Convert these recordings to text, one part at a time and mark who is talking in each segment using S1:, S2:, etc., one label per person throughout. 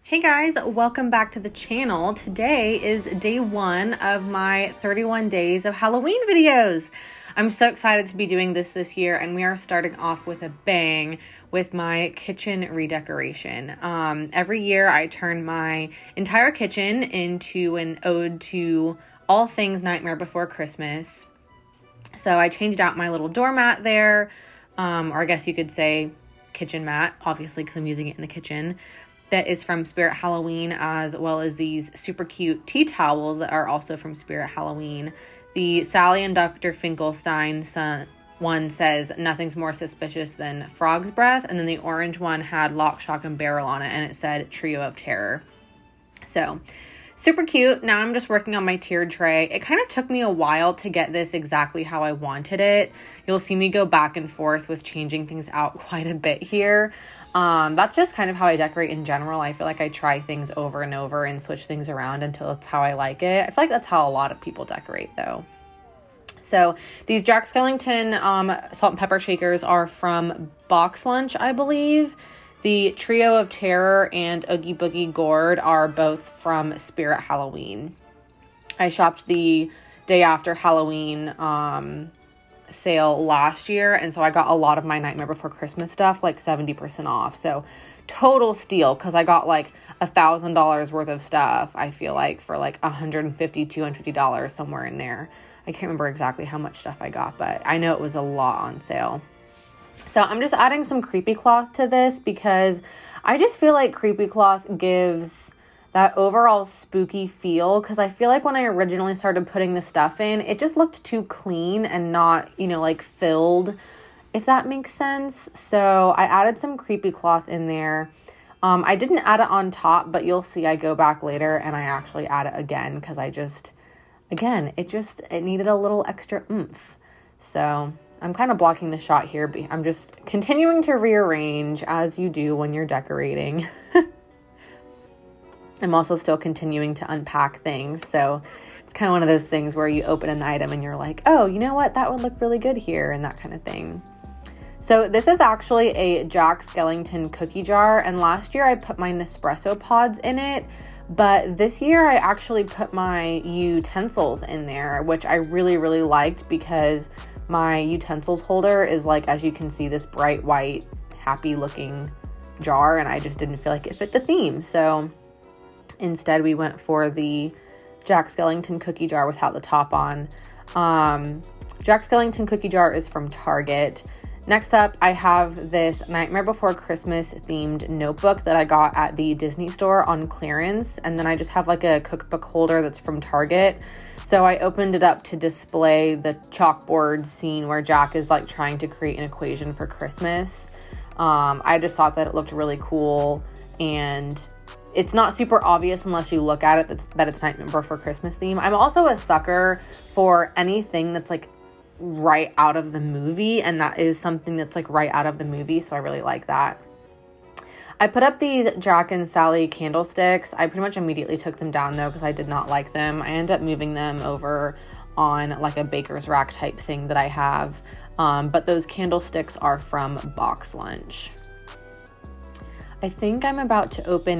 S1: Hey guys, welcome back to the channel. Today is day one of my 31 days of Halloween videos. I'm so excited to be doing this year, and we are starting off with a bang with my kitchen redecoration. Every year I turn my entire kitchen into an ode to all things Nightmare Before Christmas. So I changed out my little doormat there, or I guess you could say kitchen mat, obviously because I'm using it in the kitchen. That is from Spirit Halloween, as well as these super cute tea towels that are also from Spirit Halloween. The Sally and Dr. Finkelstein one says, "Nothing's more suspicious than frog's breath." And then the orange one had Lock, Shock, and Barrel on it, and it said Trio of Terror. So, super cute. Now I'm just working on my tiered tray. It kind of took me a while to get this exactly how I wanted it. You'll see me go back and forth with changing things out quite a bit here. That's just kind of how I decorate in general. I feel like I try things over and over and switch things around until it's how I like it. I feel like that's how a lot of people decorate though. So these Jack Skellington salt and pepper shakers are from Box Lunch, I believe. The Trio of Terror and Oogie Boogie Gourd are both from Spirit Halloween. I shopped the day after Halloween sale last year, and so I got a lot of my Nightmare Before Christmas stuff like 70% off. So total steal, because I got like $1,000 worth of stuff, I feel like, for like $150-$250, somewhere in there. I can't remember exactly how much stuff I got, but I know it was a lot on sale. So I'm just adding some creepy cloth to this because I just feel like creepy cloth gives that overall spooky feel, because I feel like when I originally started putting the stuff in, it just looked too clean and not, like filled, if that makes sense. So I added some creepy cloth in there. I didn't add it on top, but you'll see I go back later and I actually add it again, because it needed a little extra oomph. So I'm kind of blocking the shot here. I'm just continuing to rearrange, as you do when you're decorating. I'm also still continuing to unpack things. So it's kind of one of those things where you open an item and you're like, oh, you know what? That would look really good here, and that kind of thing. So this is actually a Jack Skellington cookie jar. And last year I put my Nespresso pods in it. But this year I actually put my utensils in there, which I really, really liked, because my utensils holder is like, as you can see, this bright white, happy looking jar. And I just didn't feel like it fit the theme. So instead, we went for the Jack Skellington cookie jar without the top on. Jack Skellington cookie jar is from Target. Next up, I have this Nightmare Before Christmas themed notebook that I got at the Disney store on clearance. And then I just have like a cookbook holder that's from Target. So I opened it up to display the chalkboard scene where Jack is like trying to create an equation for Christmas. I just thought that it looked really cool, and it's not super obvious unless you look at it that it's Nightmare Before Christmas theme. I'm also a sucker for anything that's like right out of the movie, and that is something that's like right out of the movie, so I really like that. I put up these Jack and Sally candlesticks. I pretty much immediately took them down though, because I did not like them. I ended up moving them over on like a baker's rack type thing that I have, but those candlesticks are from Box Lunch. I think I'm about to open,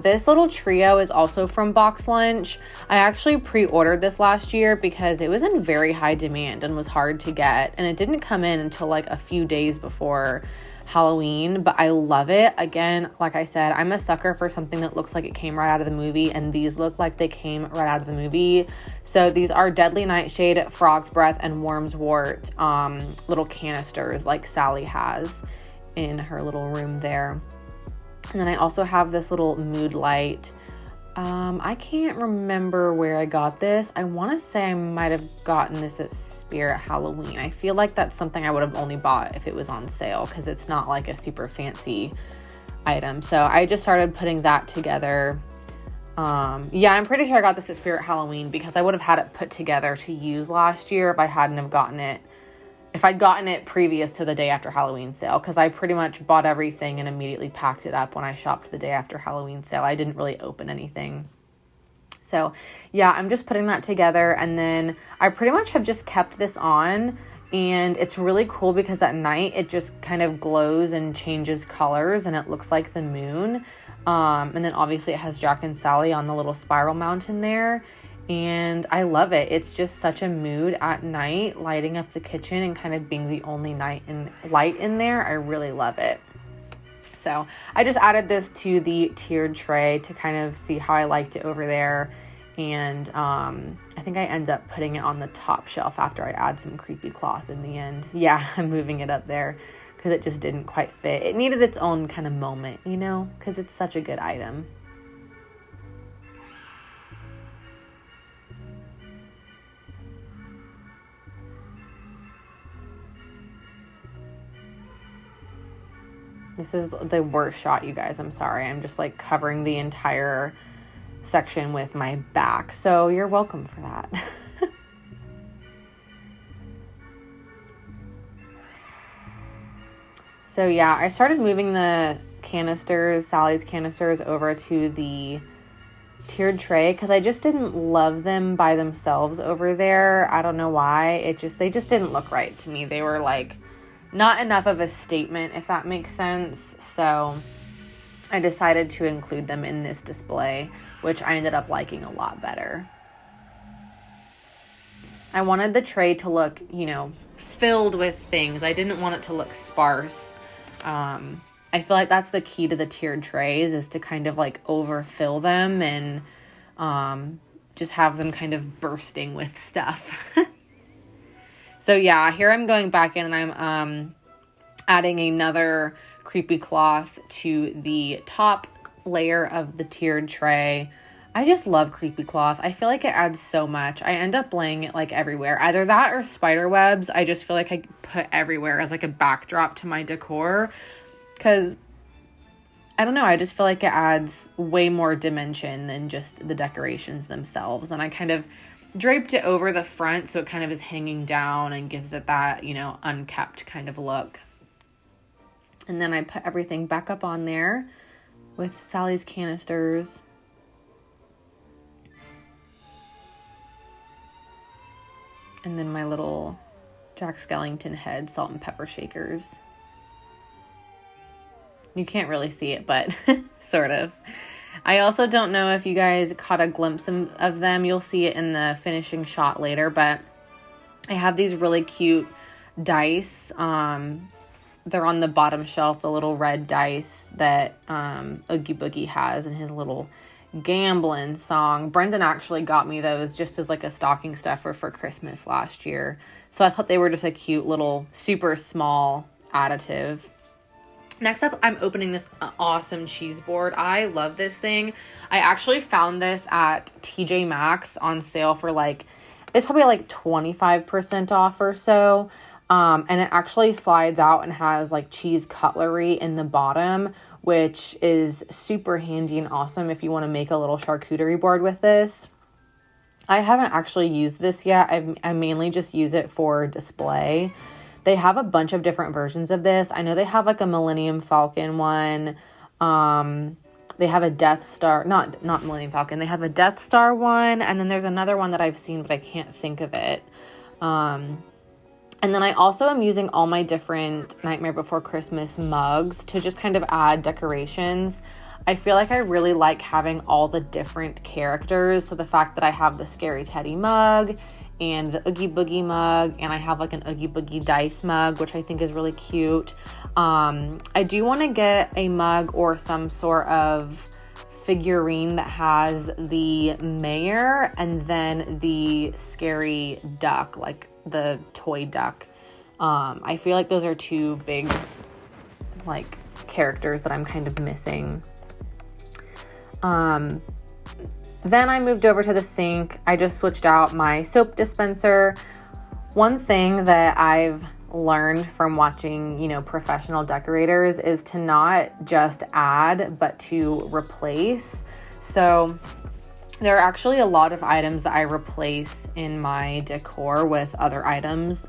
S1: this little trio is also from Box Lunch. I actually pre-ordered this last year because it was in very high demand and was hard to get, and it didn't come in until like a few days before Halloween, but I love it. Again, like I said, I'm a sucker for something that looks like it came right out of the movie, and these look like they came right out of the movie. So these are Deadly Nightshade, Frog's Breath, and Worm's Wart little canisters like Sally has in her little room there. And then I also have this little mood light. I can't remember where I got this. I want to say I might have gotten this at Spirit Halloween. I feel like that's something I would have only bought if it was on sale, because it's not like a super fancy item. So I just started putting that together. I'm pretty sure I got this at Spirit Halloween, because I would have had it put together to use last year if I hadn't have gotten it. If I'd gotten it previous to the day after Halloween sale, because I pretty much bought everything and immediately packed it up when I shopped the day after Halloween sale. I didn't really open anything. So I'm just putting that together, and then I pretty much have just kept this on, and it's really cool because at night it just kind of glows and changes colors and it looks like the moon. And then obviously it has Jack and Sally on the little spiral mountain there. And I love it. It's just such a mood at night, lighting up the kitchen and kind of being the only light in there. I really love it. So I just added this to the tiered tray to kind of see how I liked it over there. And I think I end up putting it on the top shelf after I add some creepy cloth in the end. Yeah, I'm moving it up there because it just didn't quite fit. It needed its own kind of moment, you know, because it's such a good item. This is the worst shot, you guys. I'm sorry. I'm just like covering the entire section with my back. So you're welcome for that. So yeah, I started moving the canisters, Sally's canisters, over to the tiered tray because I just didn't love them by themselves over there. I don't know why. They just didn't look right to me. They were like not enough of a statement, if that makes sense. So I decided to include them in this display, which I ended up liking a lot better. I wanted the tray to look, you know, filled with things. I didn't want it to look sparse. I feel like that's the key to the tiered trays, is to kind of like overfill them and just have them kind of bursting with stuff. So yeah, here I'm going back in and I'm adding another creepy cloth to the top layer of the tiered tray. I just love creepy cloth. I feel like it adds so much. I end up laying it like everywhere. Either that or spider webs. I just feel like I put everywhere as like a backdrop to my decor. Because, I don't know, I just feel like it adds way more dimension than just the decorations themselves. And I kind of draped it over the front so it kind of is hanging down and gives it that, you know, unkept kind of look. And then I put everything back up on there with Sally's canisters. And then my little Jack Skellington head salt and pepper shakers. You can't really see it, but sort of. I also don't know if you guys caught a glimpse of them. You'll see it in the finishing shot later, but I have these really cute dice. They're on the bottom shelf, the little red dice that Oogie Boogie has in his little gambling song. Brendan actually got me those just as like a stocking stuffer for Christmas last year. So I thought they were just a cute little super small additive. Next up, I'm opening this awesome cheese board. I love this thing. I actually found this at TJ Maxx on sale for like, it's probably like 25% off or so. And it actually slides out and has like cheese cutlery in the bottom, which is super handy and awesome if you want to make a little charcuterie board with this. I haven't actually used this yet. I mainly just use it for display. They have a bunch of different versions of this. I know they have like a Millennium Falcon one. They have a Death Star, not Millennium Falcon. They have a Death Star one. And then there's another one that I've seen, but I can't think of it. And then I also am using all my different Nightmare Before Christmas mugs to just kind of add decorations. I feel like I really like having all the different characters. So the fact that I have the Scary Teddy mug and the Oogie Boogie mug, and I have like an Oogie Boogie dice mug, which I think is really cute. I do want to get a mug or some sort of figurine that has the mayor and then the scary duck, like the toy duck. I feel like those are two big like characters that I'm kind of missing. Then I moved over to the sink. I just switched out my soap dispenser. One thing that I've learned from watching, you know, professional decorators is to not just add, but to replace. So there are actually a lot of items that I replace in my decor with other items.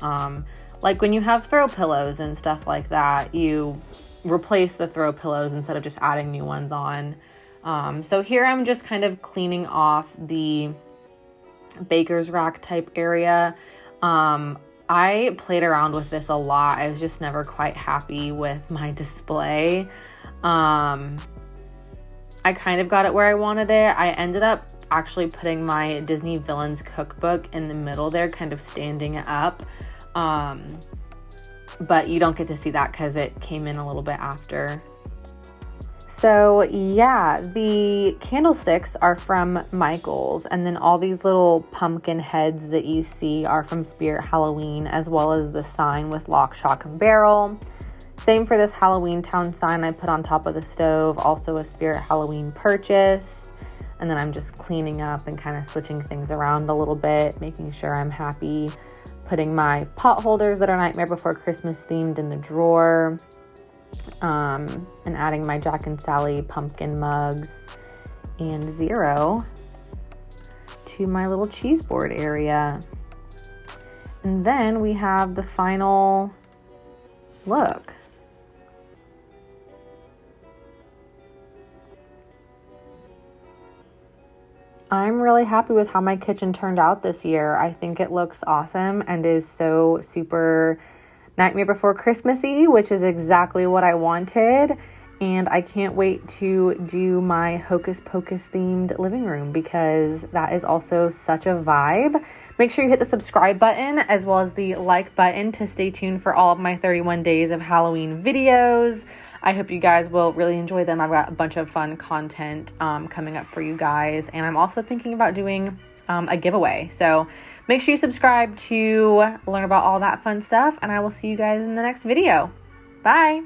S1: Like when you have throw pillows and stuff like that, you replace the throw pillows instead of just adding new ones on. So here I'm just kind of cleaning off the baker's rack type area. I played around with this a lot. I was just never quite happy with my display. I kind of got it where I wanted it. I ended up actually putting my Disney Villains cookbook in the middle there, kind of standing up. But you don't get to see that because it came in a little bit after. So yeah, the candlesticks are from Michael's, and then all these little pumpkin heads that you see are from Spirit Halloween, as well as the sign with Lock, Shock, and Barrel. Same for this Halloween Town sign I put on top of the stove, also a Spirit Halloween purchase. And then I'm just cleaning up and kind of switching things around a little bit, making sure I'm happy. Putting my pot holders that are Nightmare Before Christmas themed in the drawer. And adding my Jack and Sally pumpkin mugs and Zero to my little cheese board area. And then we have the final look. I'm really happy with how my kitchen turned out this year. I think it looks awesome and is so super Nightmare Before Christmassy, which is exactly what I wanted. And I can't wait to do my Hocus Pocus themed living room because that is also such a vibe. Make sure you hit the subscribe button as well as the like button to stay tuned for all of my 31 days of Halloween videos. I hope you guys will really enjoy them. I've got a bunch of fun content coming up for you guys. And I'm also thinking about doing a giveaway. So make sure you subscribe to learn about all that fun stuff. And I will see you guys in the next video. Bye.